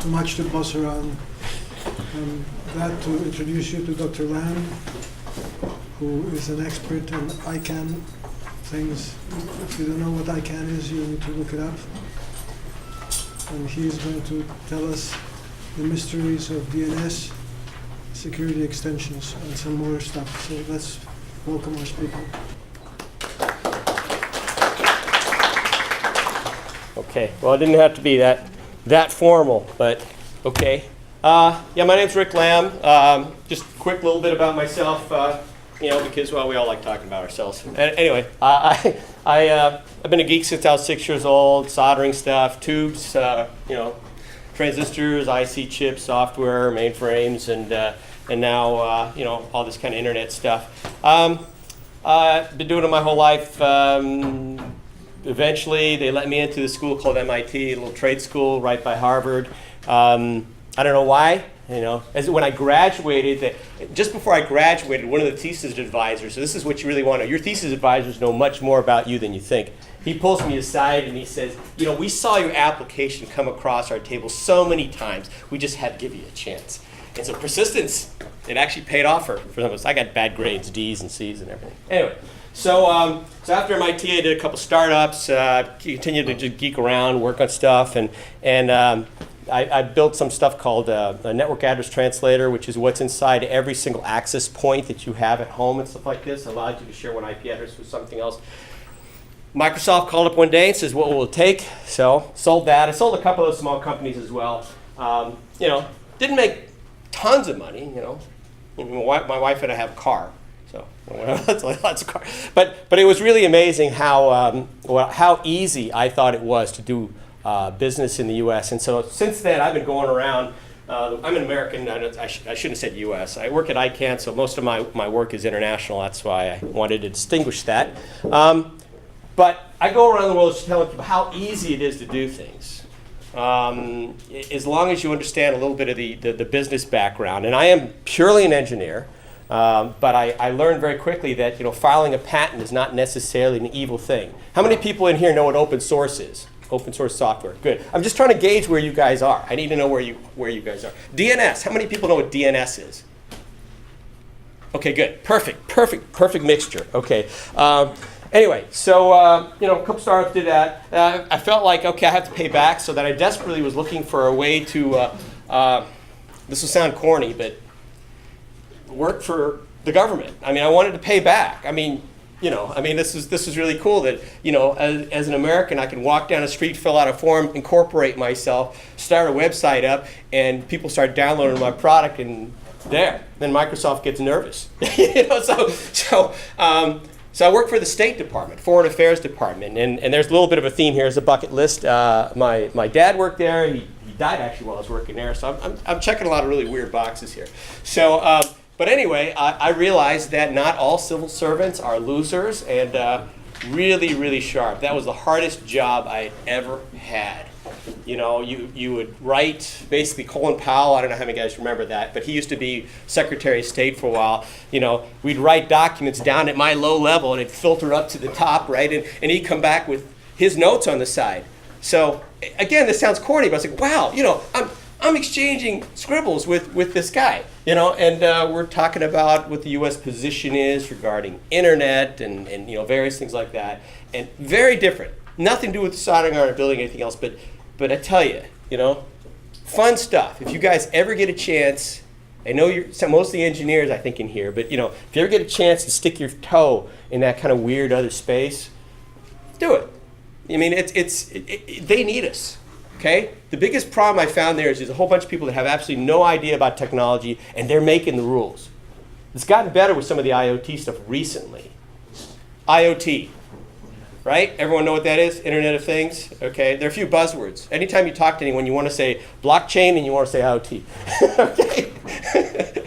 too much to boss around. I'm glad to introduce you to Dr. Lam, who is an expert in ICANN things. If you don't know what ICANN is, you need to look it up. And he is going to tell us the mysteries of DNS, security extensions, and some more stuff. So let's welcome our speaker. Okay, well, it didn't have to be that formal, but okay. Yeah, my name's Rick Lamb. Just a quick little bit about myself, because, well, we all like talking about ourselves. Anyway, I've been a geek since I was 6 years old, soldering stuff, tubes, transistors, IC chips, software, mainframes, and now, all this kind of internet stuff. I've been doing it my whole life. Eventually, they let me into the school called MIT, a little trade school right by Harvard. I don't know why. When I graduated, just before I graduated, one of the thesis advisors, so this is what you really want to know. Your thesis advisors know much more about you than you think. He pulls me aside and he says, we saw your application come across our table so many times, we just had to give you a chance. And so persistence, it actually paid off for some of us. I got bad grades, D's and C's and everything. Anyway. So after MIT, I did a couple startups, continued to just geek around, work on stuff, and I built some stuff called a network address translator, which is what's inside every single access point that you have at home and stuff like this. Allowed you to share one IP address with something else. Microsoft called up one day and says, what will it take? So sold that. I sold a couple of small companies as well. Didn't make tons of money, My wife and I have a car. So lots of cars. But it was really amazing how easy I thought it was to do business in the U.S. And so since then, I've been going around. I'm an American. I shouldn't have said U.S. I work at ICANN, so most of my work is international. That's why I wanted to distinguish that. But I go around the world telling people how easy it is to do things. As long as you understand a little bit of the business background. And I am purely an engineer. But I learned very quickly that filing a patent is not necessarily an evil thing. How many people in here know what open source is? Open source software. Good. I'm just trying to gauge where you guys are. I need to know where you guys are. DNS. How many people know what DNS is? Okay, good. Perfect mixture. Okay. Anyway, so a couple startups did that. I felt like, okay, I have to pay back, so that I desperately was looking for a way to. This will sound corny, but work for the government. I wanted to pay back. This is really cool that, as an American, I can walk down the street, fill out a form, incorporate myself, start a website up, and people start downloading my product, and then Microsoft gets nervous. So I work for the State Department, Foreign Affairs Department, and there's a little bit of a theme here as a bucket list. My dad worked there. He died actually while I was working there, so I'm checking a lot of really weird boxes here. So. But anyway, I realized that not all civil servants are losers and really, really sharp. That was the hardest job I ever had. You would write, basically Colin Powell, I don't know how many guys remember that, but he used to be Secretary of State for a while. We'd write documents down at my low level and it'd filter up to the top, right? And he'd come back with his notes on the side. So again, this sounds corny, but I was like, wow, I'm exchanging scribbles with this guy, and we're talking about what the U.S. position is regarding internet and various things like that, and very different. Nothing to do with soldering iron or building anything else, but I tell you, fun stuff. If you guys ever get a chance, I know most of the engineers I think in here, but if you ever get a chance to stick your toe in that kind of weird other space, do it. They need us. Okay? The biggest problem I found there is there's a whole bunch of people that have absolutely no idea about technology, and they're making the rules. It's gotten better with some of the IoT stuff recently. IoT, right? Everyone know what that is? Internet of Things? Okay? There are a few buzzwords. Anytime you talk to anyone, you want to say blockchain and you want to say IoT. Okay?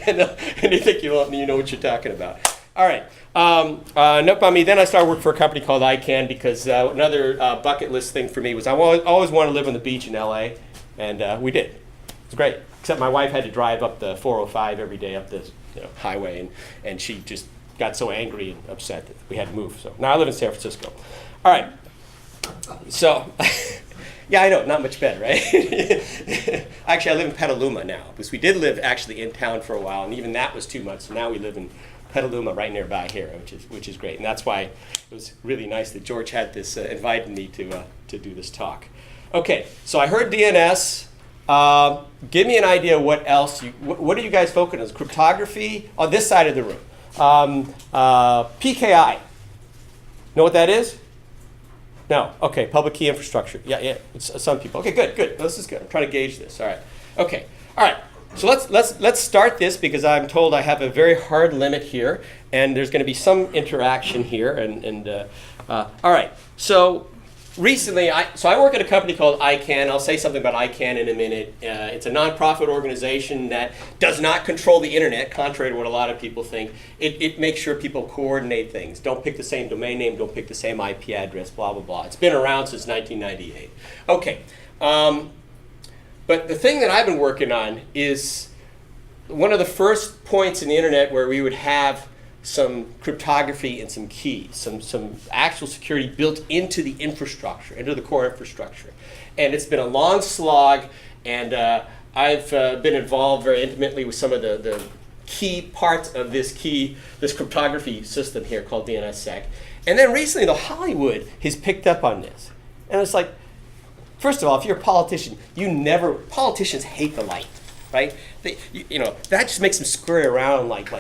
and you think you know what you're talking about. All right. Enough about me. Then I started working for a company called ICANN because another bucket list thing for me was I always wanted to live on the beach in LA, and we did. It was great. Except my wife had to drive up the 405 every day up this highway, and she just got so angry and upset that we had to move. So now I live in San Francisco. All right. So Yeah, I know, not much better, right? Actually, I live in Petaluma now, because we did live actually in town for a while, and even that was 2 months. So now we live in Petaluma, right nearby here, which is great. And that's why it was really nice that George had this invited me to do this talk. Okay, so I heard DNS. Give me an idea what else. What are you guys focusing on? Cryptography on this side of the room. PKI. Know what that is? No. Okay. Public key infrastructure. Yeah. It's some people. Okay. Good. This is good. I'm trying to gauge this. All right. Okay. All right. So let's start this, because I'm told I have a very hard limit here, and there's going to be some interaction here. All right. So recently, I work at a company called ICANN. I'll say something about ICANN in a minute. It's a nonprofit organization that does not control the internet, contrary to what a lot of people think. It makes sure people coordinate things. Don't pick the same domain name. Don't pick the same IP address. Blah blah blah. It's been around since 1998. Okay. But the thing that I've been working on is one of the first points in the internet where we would have some cryptography and some keys, some actual security built into the infrastructure, into the core infrastructure. And it's been a long slog, and I've been involved very intimately with some of the key parts of this cryptography system here called DNSSEC. And then recently, Hollywood has picked up on this. And it's like, first of all, if you're a politician, politicians hate the light, right? That just makes them scurry around like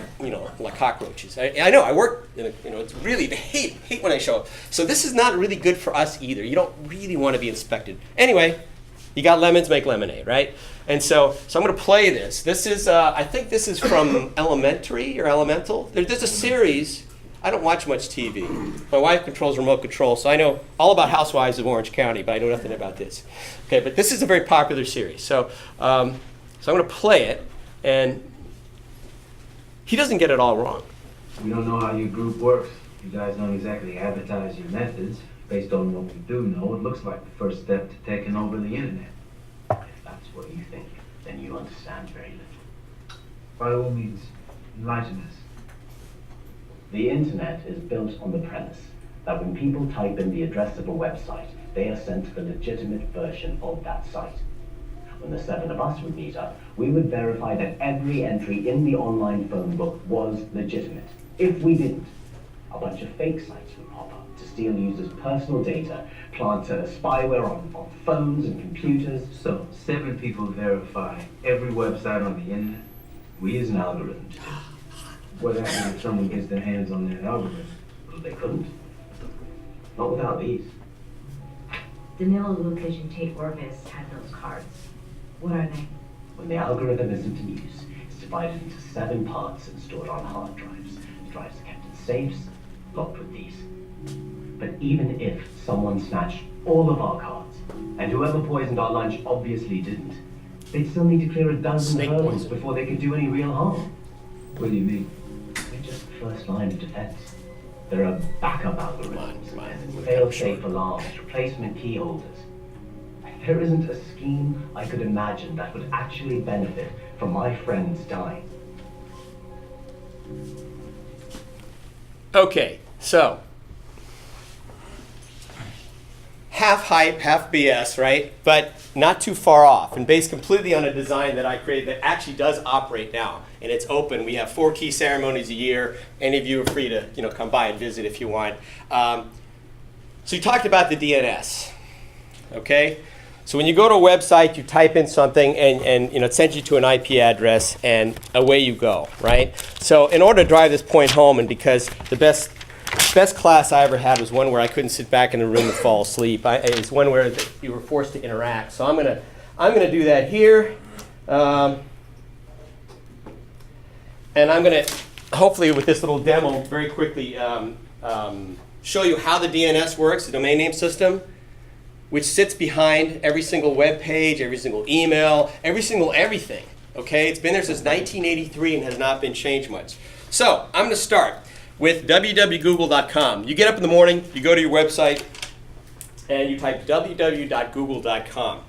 cockroaches. I know, I work in it's really, they hate when I show up. So this is not really good for us either. You don't really want to be inspected. Anyway, you got lemons, make lemonade, right? And so I'm going to play this. This is, I think this is from Elementary or Elemental. There's a series. I don't watch much TV. My wife controls remote control, so I know all about Housewives of Orange County, but I know nothing about this. Okay, but this is a very popular series. So I'm going to play it, and he doesn't get it all wrong. We don't know how your group works. You guys don't exactly advertise your methods. Based on what we do know, it looks like the first step to taking over the internet. If that's what you think, then you understand very little. By all means, enlighten us. The internet is built on the premise that when people type in the address of a website, they are sent to the legitimate version of that site. When the 7 of us would meet up, we would verify that every entry in the online phone book was legitimate. If we didn't, a bunch of fake sites would pop up to steal users' personal data, plant spyware on phones and computers. So, 7 people verify every website on the internet? We use an algorithm to do it. What happens if someone gets their hands on that algorithm? Well, they couldn't. Not without these. Danilo, Lucas, and Tate Orvis had those cards. What are they? When the algorithm isn't in use, it's divided into 7 parts and stored on hard drives. The drives are kept in safes, locked with these. But even if someone snatched all of our cards, and whoever poisoned our lunch obviously didn't, they'd still need to clear a dozen Snake hurdles poison. before they could do any real harm. What do you mean? We're just the first line of defense. There are backup algorithms, Come on. fail-safe alarms, replacement key holders. There isn't a scheme I could imagine that would actually benefit from my friends dying. Okay, so half hype, half BS, right? But not too far off, and based completely on a design that I created that actually does operate now, and it's open. We have 4 key ceremonies a year. Any of you are free to come by and visit if you want. So you talked about the DNS, okay? So when you go to a website, you type in something, and it sends you to an IP address, and away you go, right? So in order to drive this point home, and because the best class I ever had was one where I couldn't sit back in the room and fall asleep. It's one where you were forced to interact. So I'm gonna do that here, and I'm gonna hopefully with this little demo very quickly show you how the DNS works, the domain name system, which sits behind every single web page, every single email, every single everything. Okay, it's been there since 1983 and has not been changed much. So I'm going to start with www.google.com. You get up in the morning, you go to your website, and you type www.google.com.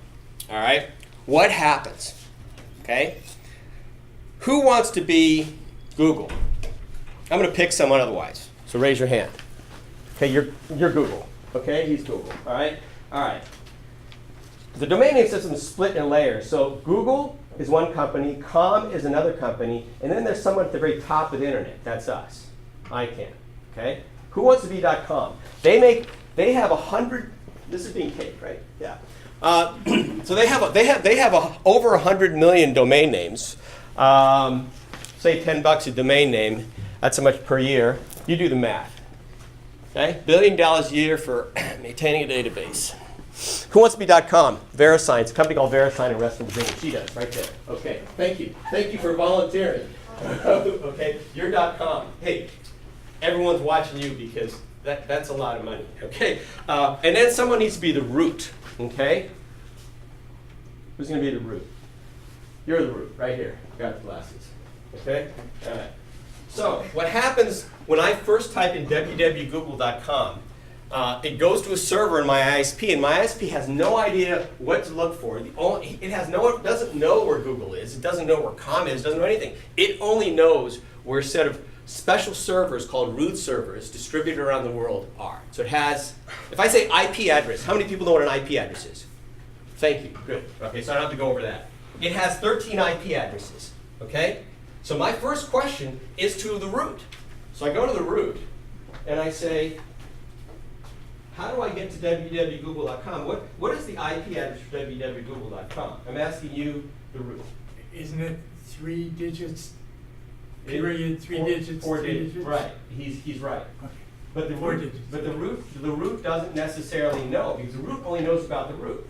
All right, what happens? Okay, who wants to be Google? I'm going to pick someone otherwise. So raise your hand. Okay, you're Google. Okay, he's Google. All right. the domain name system is split in layers. So Google is one company, com is another company, and then there's someone at the very top of the internet. That's us, ICANN. Okay. Who wants to be.com? They have 100. This is being taped, right? Yeah. So they have over 100 million domain names. Say $10 a domain name. That's how much per year. You do the math. Okay, $1 billion a year for maintaining a database. Who wants to be.com? VeriSign. It's a company called VeriSign in Reston, Virginia. She does, right there. Okay, thank you. Thank you for volunteering. Okay, you're .com. Hey, everyone's watching you because that's a lot of money. Okay, and then someone needs to be the root. Okay, who's going to be the root? You're the root, right here. Got the glasses. Okay, all right. So what happens when I first type in www.google.com? It goes to a server in my ISP, and my ISP has no idea what to look for. It doesn't know where Google is. It doesn't know where com is. It doesn't know anything. It only knows where a set of special servers called root servers distributed around the world are. So it has, if I say IP address, how many people know what an IP address is? Thank you. Good. Okay, so I don't have to go over that. It has 13 IP addresses. Okay? So my first question is to the root. So I go to the root, and I say, how do I get to www.google.com? What is the IP address for www.google.com? I'm asking you, the root. Isn't it 3 digits? Period, 3 digits, 4 3 digits. digits? Right. He's right. Okay. But the 4 root, digits. but the root doesn't necessarily know, because the root only knows about the root.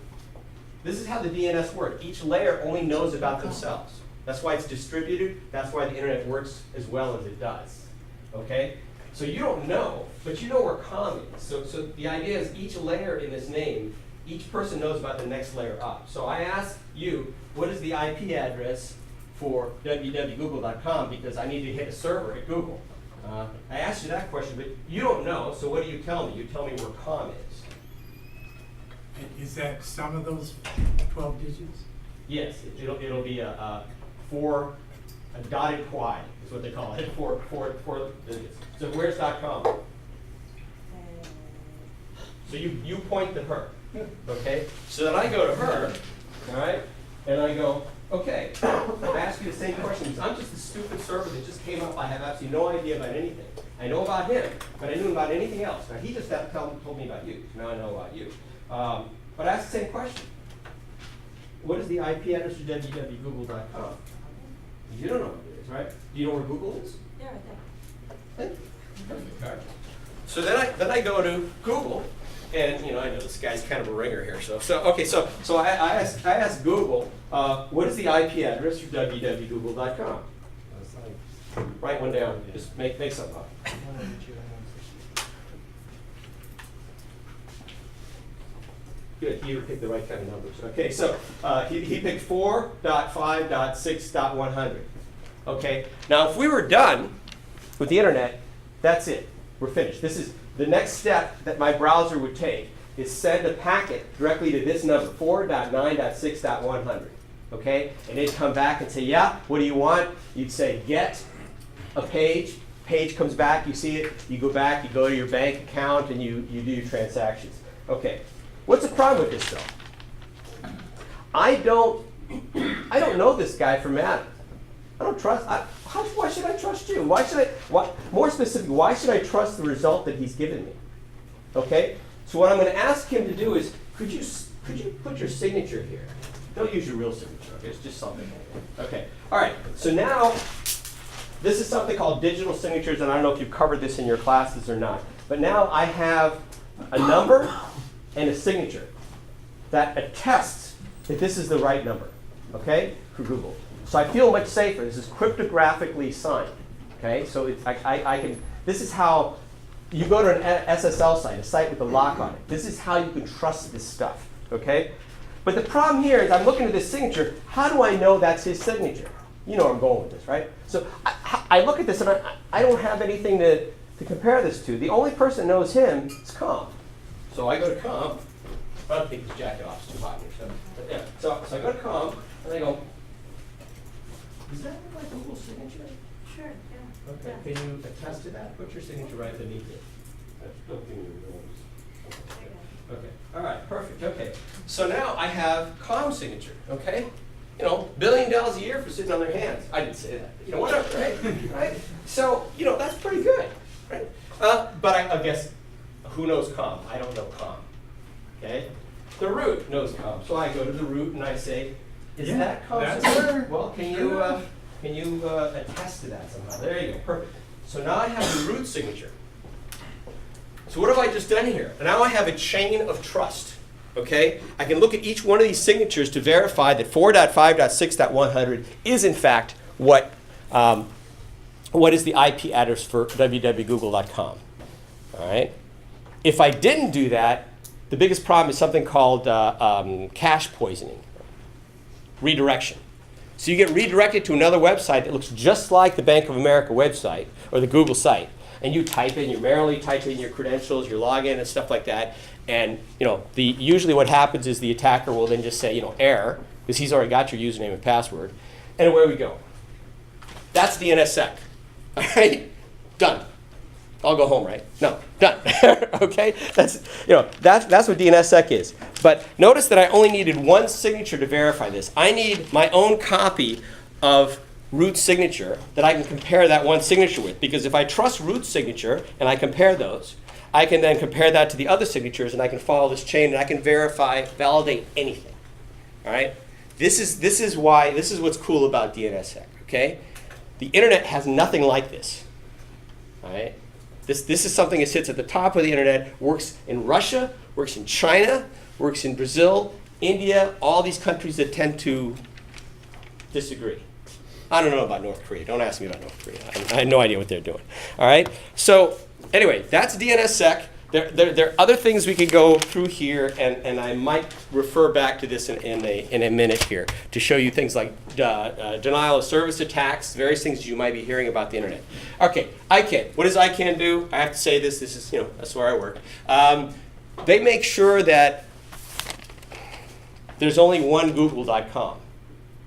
This is how the DNS works. Each layer only knows about themselves. That's why it's distributed. That's why the internet works as well as it does. Okay? So you don't know, but you know where com is. So the idea is each layer in this name, each person knows about the next layer up. So I ask you, what is the IP address for www.google.com, because I need to hit a server at Google. I asked you that question, but you don't know, so what do you tell me? You tell me where com is. And is that some of those 12 digits? Yes, it'll be a dotted quad is what they call it. Four digits. So where's .com? So you point to her, okay? So then I go to her, all right, and I go, okay, I ask you the same questions. I'm just a stupid server that just came up. I have absolutely no idea about anything. I know about him, but I knew about anything else. Now he just told me about you. So now I know about you. But I ask the same question. What is the IP address for www.google.com? You don't know what it is, right? Do you know where Google is? Yeah, right there. Thank you. Perfect. All right. So then I go to Google, and I know this guy's kind of a ringer here. So I ask Google, what is the IP address for www.google.com? Write one down. Just make something up. Good. He picked the right kind of numbers. Okay. So he picked 4.5.6.100. Okay. Now, if we were done with the internet, that's it. We're finished. This is the next step that my browser would take is send a packet directly to this number, 4.9.6.100. Okay? And it'd come back and say, yeah, what do you want? You'd say, get a page. Page comes back, you see it, you go back, you go to your bank account, and you do your transactions. Okay. What's the problem with this, though? I don't know this guy from Adam. I don't trust. Why should I trust you? More specifically, why should I trust the result that he's given me? Okay. So what I'm going to ask him to do is, could you put your signature here? Don't use your real signature. Okay? It's just something. Okay. All right. So now, this is something called digital signatures, and I don't know if you've covered this in your classes or not. But now I have a number and a signature that attests that this is the right number. Okay, for Google. So I feel much safer. This is cryptographically signed. Okay, so I can. This is how you go to an SSL site, a site with a lock on it. This is how you can trust this stuff. Okay, but the problem here is I'm looking at this signature. How do I know that's his signature? You know where I'm going with this, right? So I look at this and I don't have anything to compare this to. The only person that knows him is Com. So I go to Com. I don't think this jacket off is too hot here. So I go to Com and I go, is that my Google signature? Sure, yeah. Okay, can you attest to that? Put your signature right beneath it. Don't give me your nose. Okay. All right. Perfect. Okay. So now I have com signature. Okay. You know, $1 billion a year for sitting on their hands. I didn't say that. You know, whatever, right? Right. So you know that's pretty good, right? But I guess who knows com? I don't know com. Okay. The root knows com. So I go to the root and I say, is that com signature? Well, can you attest to that somehow? There you go. Perfect. So now I have the root signature. So what have I just done here? Now I have a chain of trust. Okay? I can look at each one of these signatures to verify that 4.5.6.100 is in fact what is the IP address for www.google.com. All right? If I didn't do that, the biggest problem is something called cache poisoning, redirection. So you get redirected to another website that looks just like the Bank of America website or the Google site, and you type in, you merrily type in your credentials, your login, and stuff like that. And you know, usually what happens is the attacker will then just say, you know, error, because he's already got your username and password, and away we go. That's DNSSEC. All right, done. I'll go home, right? No, done. Okay, that's what DNSSEC is. But notice that I only needed one signature to verify this. I need my own copy of root signature that I can compare that one signature with. Because if I trust root signature and I compare those, I can then compare that to the other signatures and I can follow this chain and I can verify, validate anything. All right? This is what's cool about DNSSEC. Okay? The internet has nothing like this. All right? This is something that sits at the top of the internet, works in Russia, works in China, works in Brazil, India, all these countries that tend to disagree. I don't know about North Korea. Don't ask me about North Korea. I have no idea what they're doing. All right? So anyway, that's DNSSEC. There are other things we could go through here, and I might refer back to this in a minute here to show you things like denial of service attacks, various things you might be hearing about the internet. Okay, ICANN. What does ICANN do? I have to say this. This is, that's where I work. They make sure that there's only one Google.com.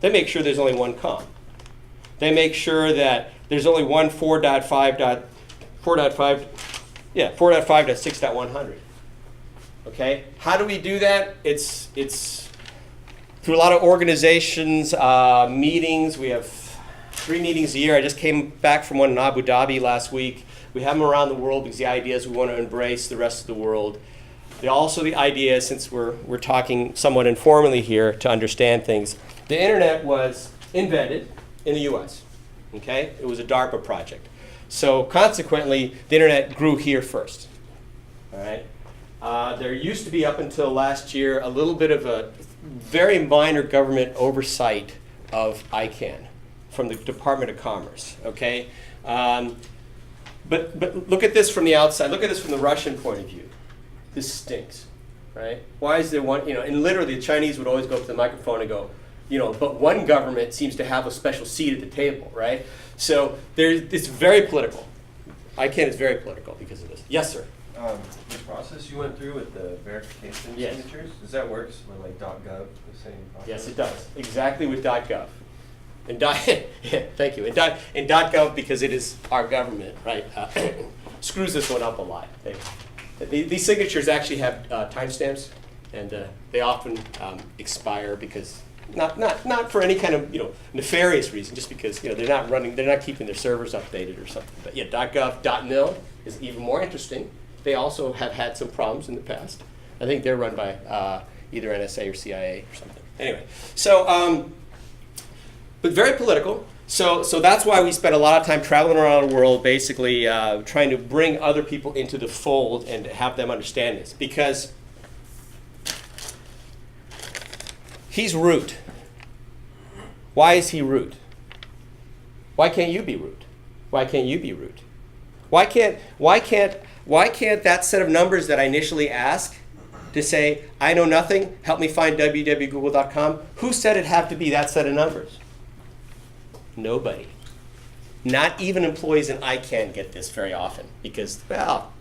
They make sure there's only one com. They make sure that there's only one 4.5.6.100. Okay? How do we do that? It's through a lot of organizations, meetings. We have 3 meetings a year. I just came back from one in Abu Dhabi last week. We have them around the world because the idea is we want to embrace the rest of the world. The idea, since we're talking somewhat informally here to understand things, the internet was invented in the US. Okay? It was a DARPA project. So consequently, the internet grew here first. All right? There used to be, up until last year, a little bit of a very minor government oversight of ICANN from the Department of Commerce. Okay? But look at this from the outside. Look at this from the Russian point of view. This stinks, right? Why is there one? And literally the Chinese would always go up to the microphone and go, but one government seems to have a special seat at the table, right? So it's very political. ICANN is very political because of this. Yes, sir. The process you went through with the verification Yes. signatures, does that work with like .gov, the same process? Yes, it does. Exactly with .gov. And yeah, thank you. And .gov, because it is our government, right, screws this one up a lot. These signatures actually have timestamps, and they often expire because not for any kind of nefarious reason, just because they're not keeping their servers updated or something. But yeah, .gov, .mil is even more interesting. They also have had some problems in the past. I think they're run by either NSA or CIA or something. Anyway, so but very political. So that's why we spend a lot of time traveling around the world, basically trying to bring other people into the fold and have them understand this. Because he's root. Why is he root? Why can't you be root? Why can't you be root? Why can't that set of numbers that I initially asked to say, I know nothing, help me find www.google.com, who said it had to be that set of numbers? Nobody. Not even employees in ICANN get this very often because, well,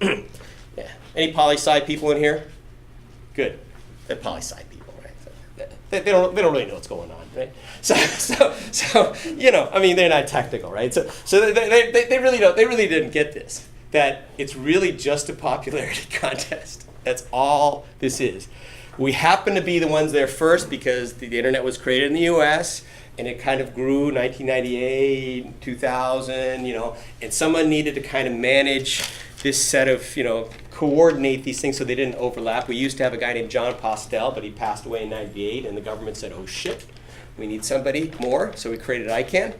yeah. Any poli-sci people in here? Good. They're poli-sci people, right? So they don't really know what's going on, right? So they're not technical, right? So they really didn't get this. that it's really just a popularity contest. That's all this is. We happen to be the ones there first because the internet was created in the US and it kind of grew 1998, 2000, and someone needed to kind of manage this set of, coordinate these things so they didn't overlap. We used to have a guy named John Postel, but he passed away in 98, and the government said, oh shit, we need somebody more, so we created ICANN.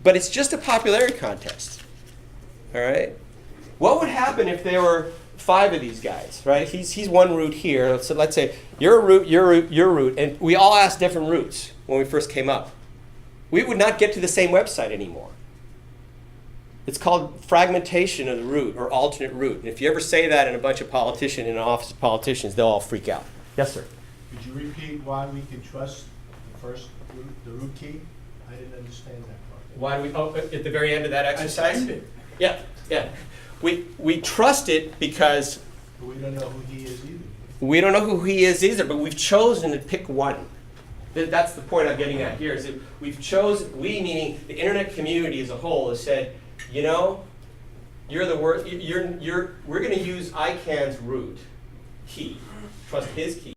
But it's just a popularity contest, all right? What would happen if there were 5 of these guys, right? He's one root here. So let's say you're a root, you're a root, you're a root, and we all asked different roots when we first came up. We would not get to the same website anymore. It's called fragmentation of the root or alternate root. And if you ever say that in a bunch of politicians, in an office of politicians, they'll all freak out. Yes, sir? Could you repeat why we can trust the first root, the root key? I didn't understand that part. Why do we, at the very end of that exercise? I it. Yeah. We trust it because But we don't know who he is either. we don't know who he is either, but we've chosen to pick one. That's the point I'm getting at here, is that we've chosen, we meaning the internet community as a whole, has said, you're the word, we're going to use ICANN's root key, trust his key.